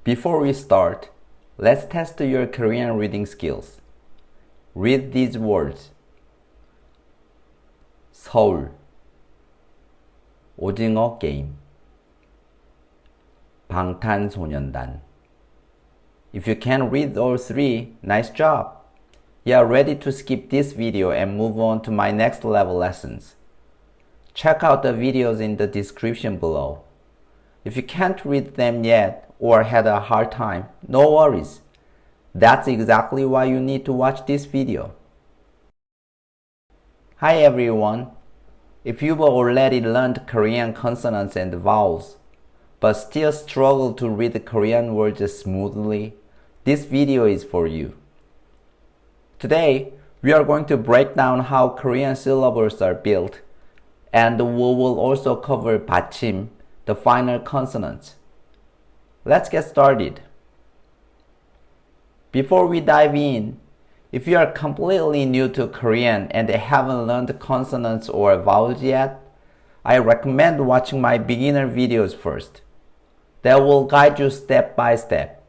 Before we start, let's test your Korean reading skills. Read these words. 서울, 오징어 게임, 방탄소년단. If you can read all three, nice job! You are ready to skip this video and move on to my next level lessons. Check out the videos in the description below. If you can't read them yet or had a hard time, no worries. That's exactly why you need to watch this video. Hi everyone. If you've already learned Korean consonants and vowels, but still struggle to read the Korean words smoothly, this video is for you. Today, we are going to break down how Korean syllables are built, and we will also cover Batchim, the final consonants. Let's get started. Before we dive in, if you are completely new to Korean and haven't learned consonants or vowels yet, I recommend watching my beginner videos first. That will guide you step by step.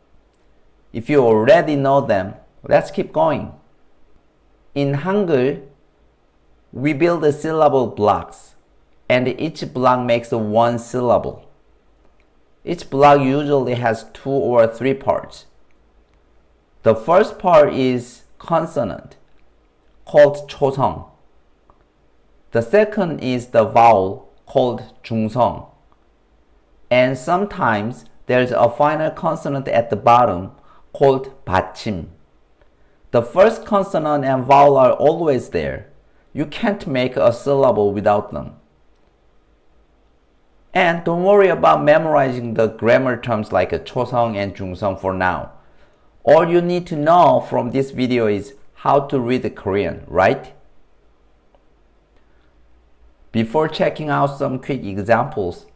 If you already know them, let's keep going. In Hangul, we build the syllable blocks, and each block makes one syllable. Each block usually has 2 or 3 parts. The first part is consonant, called 초성. The second is the vowel, called 중성. And sometimes there's a final consonant at the bottom, called Batchim. The first consonant and vowel are always there. You can't make a syllable without them. And don't worry about memorizing the grammar terms like 초성 and 중성 for now. All you need to know from this video is how to read Korean, right? Before checking out some quick examples,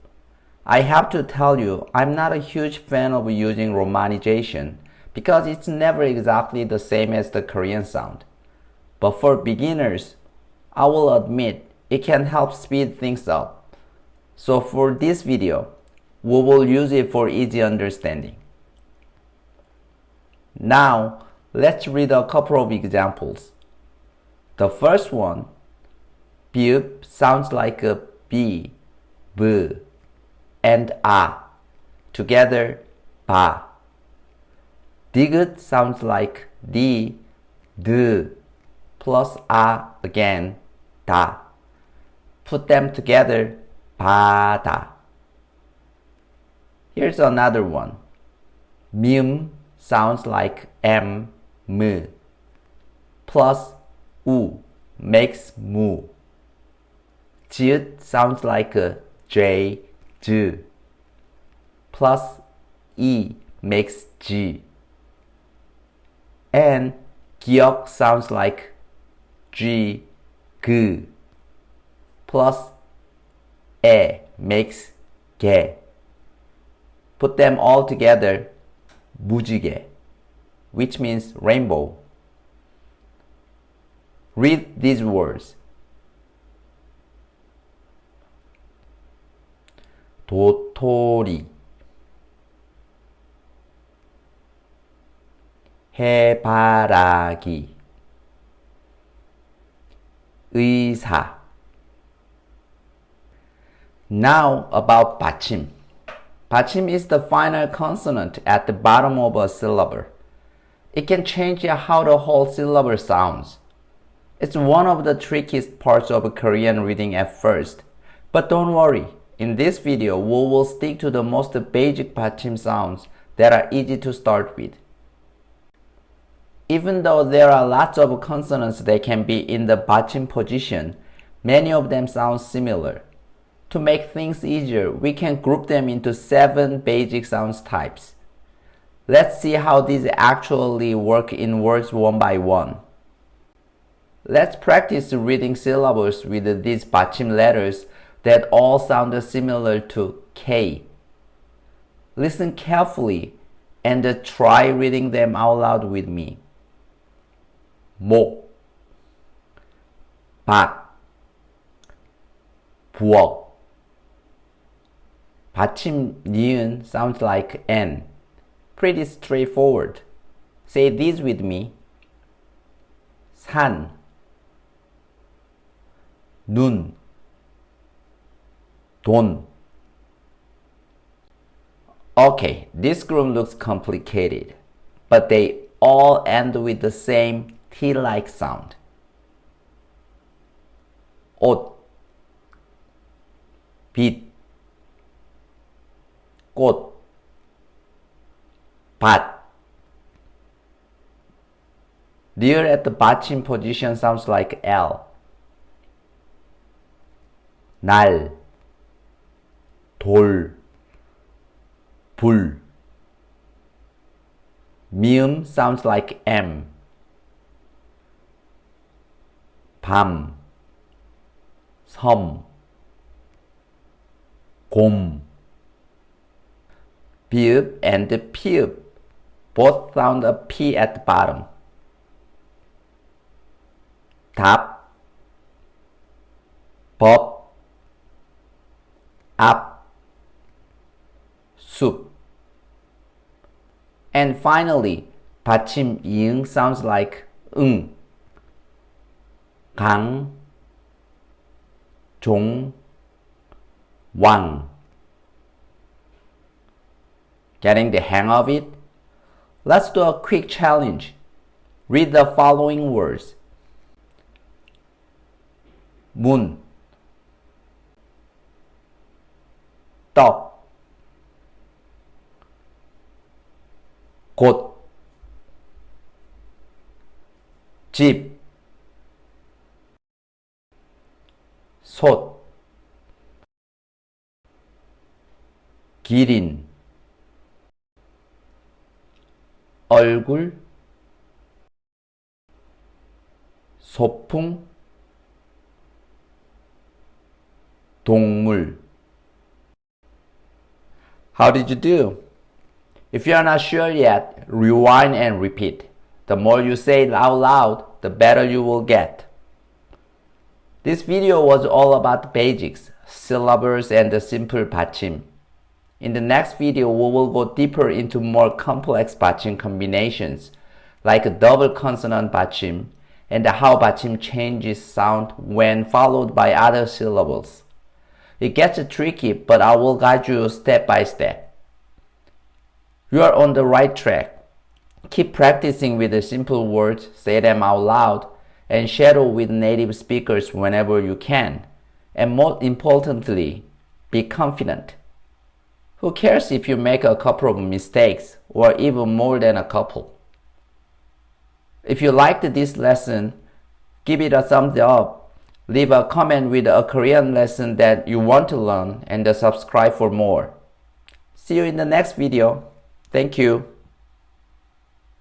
I have to tell you I'm not a huge fan of using romanization because it's never exactly the same as the Korean sound. But for beginners, I will admit it can help speed things up. So for this video, we will use it for easy understanding. Now, let's read a couple of examples. The first one, bi읍 sounds like a B, B, and A. Together, ba. 디귿 sounds like D, D, plus A again, da. Put them together, 바다. Here's another one. 미음 sounds like M, M, plus U makes mu. 지읒 sounds like a J, J, plus E makes G. And 기역 sounds like G, G, plus 에 makes 개. Put them all together, 무지개, which means rainbow. Read these words. 도토리, 해바라기, 의사. Now about Batchim. Batchim is the final consonant at the bottom of a syllable. It can change how the whole syllable sounds. It's one of the trickiest parts of Korean reading at first. But don't worry, in this video we will stick to the most basic Batchim sounds that are easy to start with. Even though there are lots of consonants that can be in the Batchim position, many of them sound similar. To make things easier, we can group them into 7 basic sounds types. Let's see how these actually work in words one by one. Let's practice reading syllables with these Batchim letters that all sound similar to K. Listen carefully and try reading them out loud with me. 목, 밭, 부엌. 받침 니은 sounds like N. Pretty straightforward. Say these with me. 산, 눈, 돈. Okay, this group looks complicated, but they all end with the same T-like sound. 옷, 빛, 꽃, 밭. There at the Batchim position sounds like L. 날, 돌, 불. 미음 sounds like M. 밤, 섬, 곰. 비읍 and 피읍 both sound a P at the bottom. 답, 법, 앞, 숲. And finally, 받침 이응 sounds like 응. 강, 종, 왕. Getting the hang of it? Let's do a quick challenge. Read the following words. 문, 떡, 곳, 집, 솥, 기린, 얼굴, 소풍, 동물. How did you do? If you are not sure yet, rewind and repeat. The more you say it out loud, the better you will get. This video was all about the basics, syllables, and the simple Batchim. In the next video, we will go deeper into more complex Batchim combinations, like a double consonant Batchim, and how Batchim changes sound when followed by other syllables. It gets tricky, but I will guide you step by step. You are on the right track. Keep practicing with the simple words, say them out loud, and shadow with native speakers whenever you can. And most importantly, be confident. Who cares if you make a couple of mistakes, or even more than a couple? If you liked this lesson, give it a thumbs up. Leave a comment with a Korean lesson that you want to learn and subscribe for more. See you in the next video. Thank you.